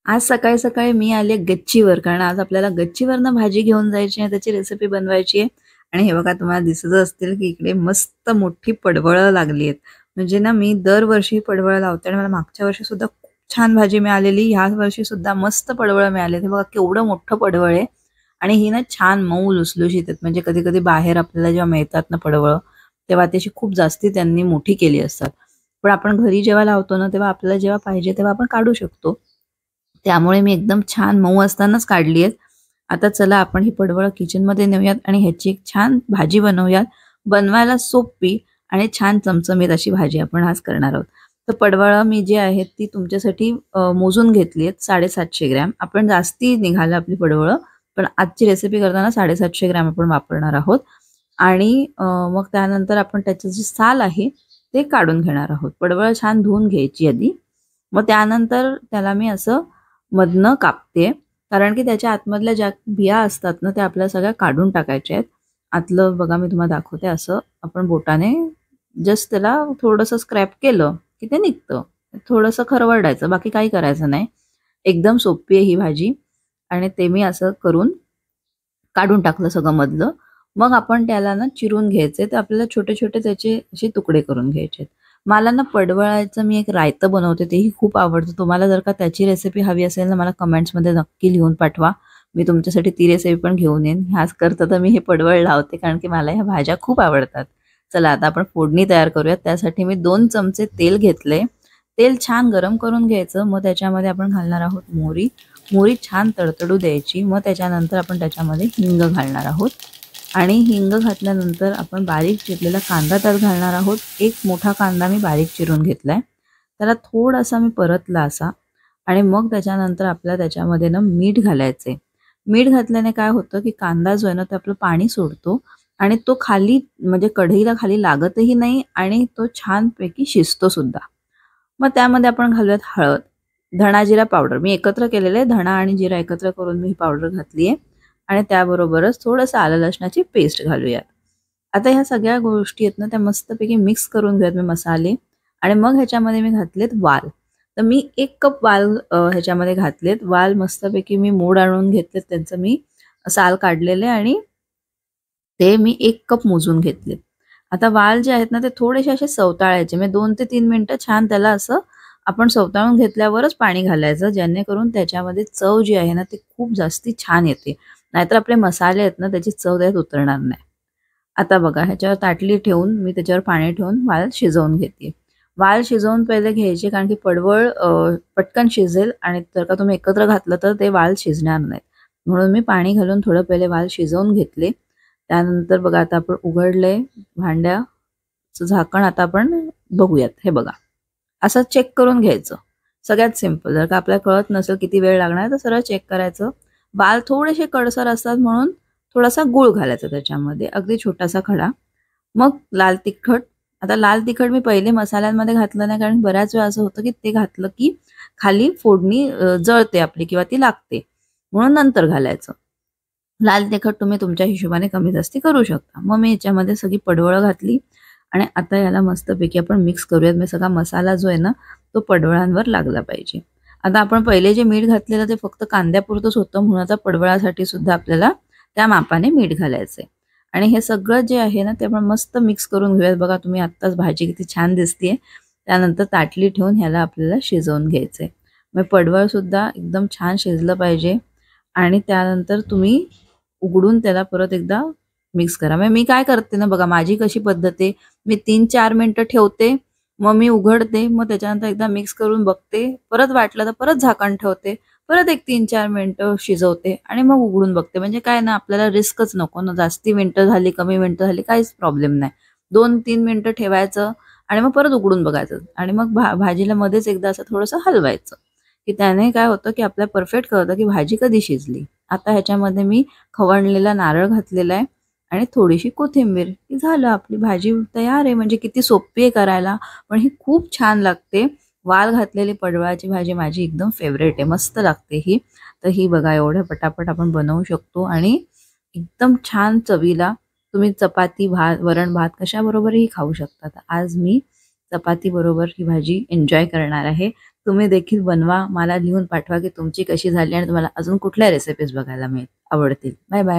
आज सकाळी-सकाळी मी आले गच्चीवर, कारण आज आपल्याला गच्चीवरनं भाजी घेऊन जायची आहे, त्याची रेसिपी बनवायची आहे. आणि हे बघा तुम्हाला दिसत असतील, की इकडे मस्त मोठी पडवळं लागली आहेत. म्हणजे ना मी दरवर्षी पडवळं लावते आणि मला मागच्या वर्षीसुद्धा खूप छान भाजी मिळालेली. ह्या वर्षीसुद्धा मस्त पडवळं मिळाले. हे बघा केवढं मोठं पडवळ आहे आणि ही ना छान मऊ लुसलुशीत आहेत. म्हणजे कधी-कधी बाहेर आपल्याला जेव्हा मिळतात ना पडवळं, तेव्हा त्याची खूप जास्ती त्यांनी मोठी केली असतात. पण आपण घरी जेव्हा लावतो ना, तेव्हा आपल्याला जेव्हा पाहिजे तेव्हा आपण काढू शकतो. त्यामुळे मी एकदम छान मऊ असतानाच काढली आहेत. आता चला आपण ही पडवळ किचनमध्ये नेऊयात आणि ह्याची एक छान भाजी बनवूयात. बनवायला सोपी आणि छान चमचमीत अशी भाजी आपण आज करणार आहोत. तर पडवळं मी जी आहेत ती तुमच्यासाठी मोजून घेतली आहेत 750 ग्रॅम. आपण जास्ती निघालं आपली पडवळं, पण आजची रेसिपी करताना 750 ग्रॅम आपण वापरणार आहोत. आणि मग त्यानंतर आपण त्याचं जे साल आहे ते काढून घेणार आहोत. पडवळ छान धुवून घ्यायची आधी. मग त्यानंतर त्याला मी असं मधनं कापते, कारण की त्याच्या आतमधल्या ज्या बिया असतात ना, त्या आपल्याला सगळ्या काढून टाकायच्या आहेत. आतलं बघा मी तुम्हाला दाखवते असं आपण बोटाने जस्ट त्याला थोडंसं स्क्रॅप केलं, की ते निघतं. थोडंसं खरवडायचं, बाकी काही करायचं नाही. एकदम सोपी आहे ही भाजी आणि ते मी असं करून काढून टाकलं सगळं मधलं. मग आपण त्याला ना चिरून घ्यायचे. तर आपल्याला छोटे-छोटे त्याचे असे तुकडे करून घ्यायचे. मला ना पडवळाचं मी एक रायतं बनवते तेही खूप आवडतं. तुम्हाला जर का त्याची रेसिपी हवी असेल ना मला कमेंट्समध्ये नक्की लिहून पाठवा. मी तुमच्यासाठी ती रेसिपी पण घेऊन येईन. ह्याच करता तर मी हे पडवळ लावते कारण की मला ह्या भाज्या खूप आवडतात. चला आता आपण फोडणी तयार करूयात. त्यासाठी मी 2 चमचे तेल घेतले. तेल छान गरम करून घ्यायचं. मग त्याच्यामध्ये आपण घालणार आहोत मोहरी. मोहरी छान तडतडू द्यायची. मग त्याच्यानंतर आपण त्याच्यामध्ये हिंग घालणार आहोत आणि हिंग घातल्यानंतर आपण बारीक चिरलेला कांदा त्यात घालणार आहोत. एक मोठा कांदा मी बारीक चिरून घेतलाय. त्याला थोडासा मी परतला असा आणि मग त्याच्यानंतर आपल्याला त्याच्यामध्ये ना मीठ घालायचे. मीठ घातल्याने काय होतं, की कांदा जो आहे ना, तो आपलं पाणी सोडतो आणि तो खाली म्हणजे कढईला खाली लागतही नाही आणि तो छानपैकी शिजतो सुद्धा. मग त्यामध्ये आपण घालूयात हळद, धणा जिरा पावडर. मी एकत्र केलेले आहे. धणा आणि जिरा एकत्र करून मी ही पावडर घातली आहे आणि त्याबरोबरच थोडंसं आलं लसणाची पेस्ट घालूयात. आता ह्या सगळ्या गोष्टी आहेत ना, त्या मस्तपैकी मिक्स करून घेऊयात मी मसाले आणि मग ह्याच्यामध्ये मी घातलेत वाल. तर मी 1 कप वाल ह्याच्यामध्ये घातलेत. वाल मस्तपैकी मी मोड आणून घेतलेत. त्यांचं मी साल काढलेले आणि ते मी 1 कप मोजून घेतलेत. आता वाल जे आहेत ना, ते थोडेसे असे सवताळायचे. म्हणजे 2 ते 3 मिनिटं छान त्याला असं आपण सवताळून घेतल्यावरच पाणी घालायचं, जेणेकरून त्याच्यामध्ये चव जी आहे ना, ती खूप जास्ती छान येते. नाहीतर आपले मसाले आहेत ना, त्याची चव त्यात उतरणार नाही. आता बघा ह्याच्यावर ताटली ठेवून मी त्याच्यावर पाणी ठेवून वाल शिजवून घेते. वाल शिजवून पहिले घ्यायचे कारण की पडवळ पटकन शिजेल आणि जर का तुम्ही एकत्र घातलं तर ते वाल शिजणार नाहीत. म्हणून मी पाणी घालून थोडं पहिले वाल शिजवून घेतले. त्यानंतर बघा आता आपण उघडलंय भांड्याचं झाकण आता आपण बघूयात. हे बघा. असं चेक करून घ्यायचं. सगळ्यात सिंपल. जर का आपल्याला कळत नसेल किती वेळ लागणार तर सरळ चेक करायचं. वाल थोडेसे कडसर असतात म्हणून थोडासा गूळ घालायचा त्याच्यामध्ये, अगदी छोटासा खडा. मग लाल तिखट. आता लाल तिखट मी पहिले मसाल्यांमध्ये घातलं नाही कारण बऱ्याच वेळा असं होतं की ते घातलं की खाली फोडणी जळते आपली किंवा ती लागते. म्हणून नंतर घालायचं. लाल तिखट तुम्ही तुमच्या हिशोबाने कमी जास्ती करू शकता. मग मी याच्यामध्ये सगळी पडवळं घातली आणि आता याला मस्तपैकी आपण मिक्स करूयात. मी सगळा मसाला जो आहे ना, तो पडवळांवर लागला पाहिजे. आता आपण पहिले जे मीठ घातलेलं ते फक्त कांद्यापुरतंच होतं म्हणून आता पडवळासाठी सुद्धा आपल्याला त्या मापाने मीठ घालायचंय. आणि हे सगळं जे आहे ना, ते आपण मस्त मिक्स करून घेऊयात. बघा तुम्ही आत्ताच भाजी किती छान दिसतीये. त्यानंतर ताटली ठेवून ह्याला आपल्याला शिजवून घ्यायचंय. मग पडवळसुद्धा एकदम छान शिजलं पाहिजे आणि त्यानंतर तुम्ही उघडून त्याला परत एकदा मिक्स करा. मग मी काय करते ना बघा, माझी कशी पद्धत आहे, मी 3-4 मिनिटं ठेवते, मग मी उघडते, मग त्याच्यानंतर एकदा मिक्स करून बघते, परत वाटलं तर परत झाकण ठेवते, परत एक 3-4 मिनिटं शिजवते आणि मग उघडून बघते. म्हणजे काय ना आपल्याला रिस्कच नको ना, जास्ती मिनिटं झाली, कमी मिनिटं झाली, काहीच प्रॉब्लेम नाही. 2-3 मिनिटं ठेवायचं आणि मग परत उघडून बघायचं आणि मग भाजीला मध्येच एकदा असं थोडंसं हलवायचं, की त्याने काय होतं, की आपल्याला परफेक्ट कळतं, की भाजी कधी शिजली. आता ह्याच्यामध्ये मी खवणलेला नारळ घातलेला आहे आणि थोडीशी कोथिंबीर, की झालं आपली भाजी तयार आहे. म्हणजे किती सोपी आहे करायला, पण ही खूप छान लागते. वाल घातलेली पडवळाची भाजी माझी एकदम फेवरेट आहे. मस्त लागते ही. तर ही बघा एवढ्या पटापट आपण बनवू शकतो आणि एकदम छान चवीला तुम्ही चपाती, भात, वरण-भात कशाबरोबरही खाऊ शकता. तर आज मी चपाती बरोबर ही भाजी एन्जॉय करणार आहे. तुम्ही देखील बनवा. मला लिहून पाठवा की तुमची कशी झाली आणि तुम्हाला अजून कुठल्या रेसिपीज बघायला आवडतील. Bye bye.